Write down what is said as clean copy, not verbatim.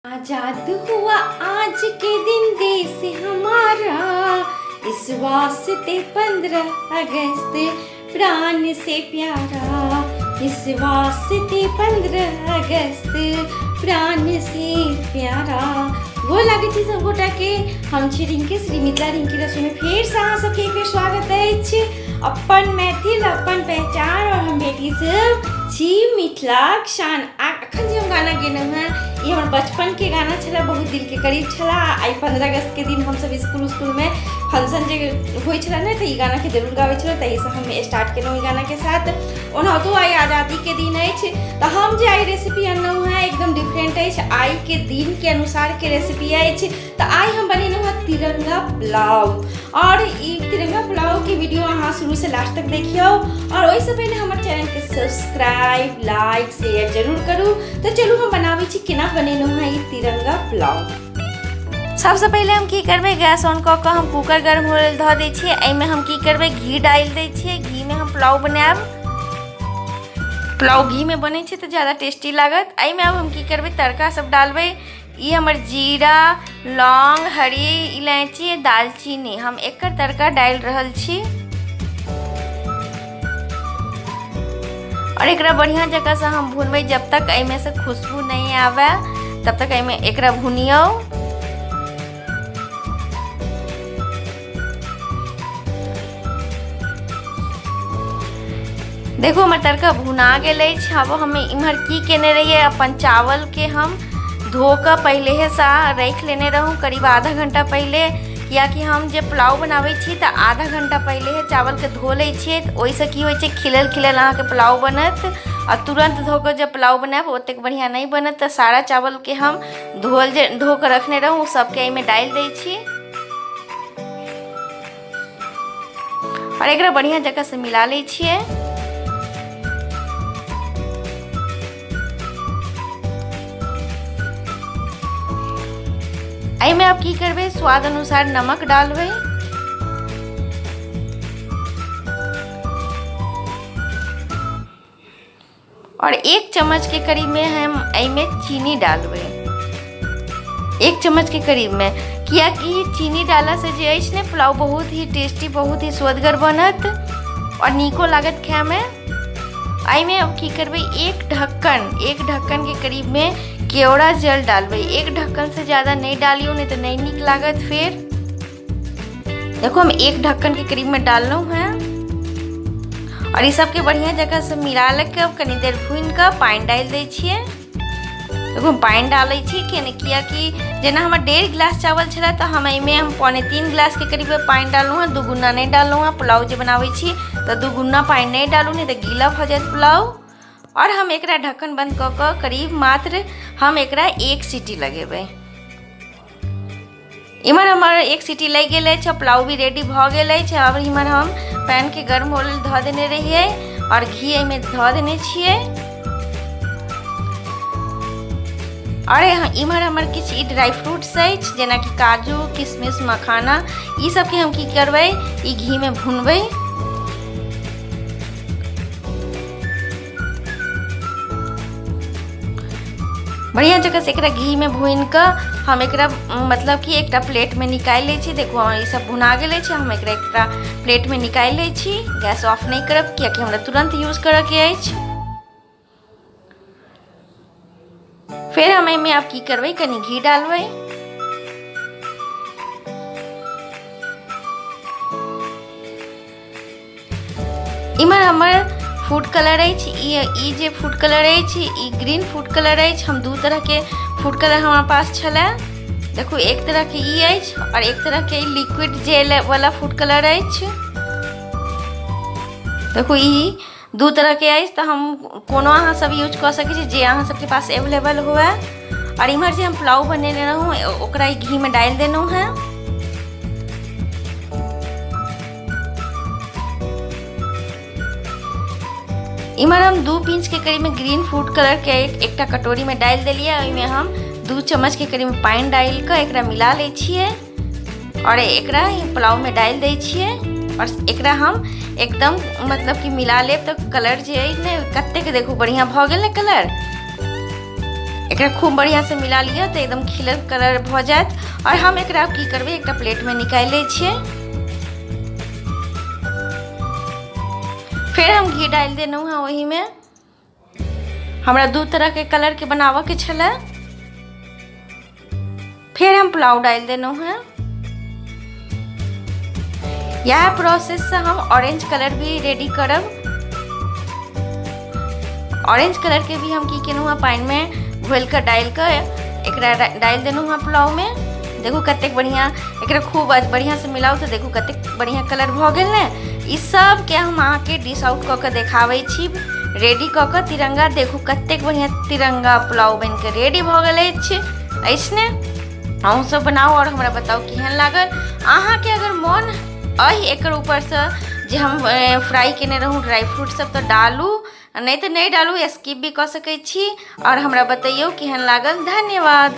आजाद हुआ आज के दिन देश हमारा, इस वास्ते 15 अगस्त प्राण से प्यारा, इस वास्ते 15 अगस्त प्राण से प्यारा। वो लगे छी सब गोटा के हम छी रिंकी श्री मिथिला रिंकी रसोई में फेर से अहाँ सबके एक बेर स्वागत अछि। अपन मैथिल अपन पहचान और हम बेटी सब छी मिथिलाक शान। अखन जे हम गाना गेलहुँ हैं ये हमारे बचपन के गाना छला, बहुत दिल के करीब छला। आई 15 अगस्त के दिन हम सब स्कूल में फंक्शन जे होय छला ने, तो ये गाना के जरूर गावे छला, तही से हम स्टार्ट केलहुँ ई गाना के साथ। ओनाहितो आई आज़ादी के दिन अछि, तो हम जे आई रेसिपी अनलहुँ हैं एकदम डिफरेंट अछि, आई के दिन के अनुसार के रेसिपी अछि। तो आई हम बनेलहुँ हैं तिरंगा पुलाव, और ई तिरंगा पुलाव की वीडियो अहाँ शुरू से लास्ट तक देखियो। और वही से पहले हमारे चैनल के सब्सक्राइब लाइक शेयर जरूर करूँ। तो चलू हम बनावे छी केना बनेलहुँ हैं ई तिरंगा पुलाव। सबसे पहले हम की करबे, गैस ऑन क के हम कुकर गर्म होले ध दै छियै। एमे हम की करबे, घी डाल दै छियै। घी में हम पुलाव बनाएब। पुलाव घी में बने छै तो ज़्यादा टेस्टी लागत। एमे अब हम की करबे, तड़का सब डालबे। ये हमर जीरा लौंग हरी इलायची दालचीनी हम एकर तड़का डाल रहल छी। और एकरा बढ़िया जगह से हम भूनबे जब तक एमे से खुशबू नहीं आवे, तब तक एमे एकरा भूनियो। देखो हमर तड़का भुना गेल अछि। अब हम इम्हर की केने रहिए, अपन चावल के हम धो के पहले से रख लेने रहूँ करीब आधा घंटा पहले, कियाकि हम जे पुलाव बनावे छी तो आधा घंटा पहले है चावल के धो ले छिए। ओहि से की होय छै, खिलल खिलल अहाँ के पुलाव बनत। और तुरंत धो के जब पुलाव बनाब ओतेक बढ़िया नहीं बनत। तो सारा चावल के हम धो के रखने रहूँ सबके एहिमे डाल दै छी, और एकरा बढ़िया जगह से मिला ले छिए। एहिमे आप की करबे, स्वाद अनुसार नमक डालबे। और 1 चम्मच के करीब में हम एहिमे चीनी डालबे, 1 चम्मच के करीब में, कियाकि चीनी डाला से जे अछि ने पुलाव बहुत ही टेस्टी बहुत ही स्वादगर बनत और नीको लागत खाए में। एहिमे अब की करबे, एक ढक्कन के करीब में केवड़ा जल डालबे। 1 ढक्कन से ज़्यादा नहीं डालियो, नहीं तो नहीं निक लागत। फिर देखो हम 1 ढक्कन के करीब में डाललूँ हैं, और ये सबके बढ़िया जगह से मिला लेके अब कनी देर भून के पानी डाल दै छिए। देखो हम पानी डालै छी कियाकि जेना हमर 1.5 गिलास चावल छला, तो हम एहिमे हम 2.25 गिलास के करीब पानी डालूँ हैं। 2 गुना नहीं डालूँ हैं। पुलाव जे बनावे छी तो 2 गुना पानी नहीं डालूँ, नहीं तो गीला हो जाए पुलाव। और हम एकरा ढक्कन बंद क के करीब मात्र हम एकरा 1 सीटी लगेबे। इमर हमारा 1 सीटी लग गेल है, पुलाव भी रेडी भ गेल है। अब इमर हम पैन के गर्म होले ध देने रहिए और घी एहिमे ध देने छिए। और इमर हमर किछु ड्राई फ्रूट्स अछि, जेना कि काजू किशमिश मखाना, ई सबके हम की करबै, ई घी में भूनबै। बढ़िया जगह से एकरा घी में भून के हम एकरा मतलब कि एक प्लेट में निकाल ले छी। देखो ये सब भुना गेल छै, हम एकरा एक प्लेट में निकाल ले छी। गैस ऑफ नहीं करब कियाकि हमरा तुरंत यूज करे के अछि। फिर हम एहिमे आप की करबै, कनी घी डालबै। इमर हमर फूड कलर अछि, ई जे फूड कलर अछि ई ग्रीन फूड कलर अछि। हम 2 तरह के फूड कलर हमारे पास छला। देखो एक तरह के ई अछि और एक तरह के लिक्विड जेल वाला फूड कलर अछि। देखो ई 2 तरह के अछि, तो हम कोनो अहाँ सब यूज कर सकै छी जे अहाँ सबके पास अवेलेबल हुए। और इमहर जे हम पुलाव बनेने रहूँ ओकरा घी में डाल देलहुँ हैं। इमर हम 2 पिंच के करीब में ग्रीन फूड कलर के एक कटोरी में डाल दिलिए। ओहिमे हम 2 चम्मच के करीब में पानी डाल के एकरा मिला ले छिए और एकरा पुलाव में डाल दै छिए। और एकरा हम एकदम मतलब कि मिला लेब तो कलर जे है ने कते के देखो बढ़िया भ गेल ने कलर। एकरा खूब बढ़िया से मिला लिया तो एकदम खिलल कलर भ जात। और हम एकरा की करबे एक प्लेट में निकाल ले छिए। फिर हम घी डाल देनु है वही में। हमरा दो तरह के कलर के बनावा के छले। फिर हम पुलाव डाल देनु है। यह प्रोसेस से हम ऑरेंज कलर भी रेडी करब। ऑरेंज कलर के भी हम की केनु है पानी में घोल कर डाल कर एकरा डाल देनु है पुलाव में। देखो कतेक बढ़िया एकरा खूब बढ़िया से मिलाओ तो देखो कतेक बढ़िया कलर भ गेल ने। इस सब के हम अहाँ के डिश आउट क के देखावे छी रेडी क के। तिरंगा देखो कतेक बढ़िया तिरंगा पुलाव बन के रेडी भ गेल अछि। ऐसने अहूँ सब बनाओ और हमरा बताओ केहन लागल। अहाँ के अगर मन अहि एकर ऊपर से जे हम फ्राई केने रहूँ ड्राई फ्रूट सब तो डालू, नहीं तो नहीं डालू, स्किप भी कर सकै छी। और हमरा बताइयो केहन लागल। धन्यवाद।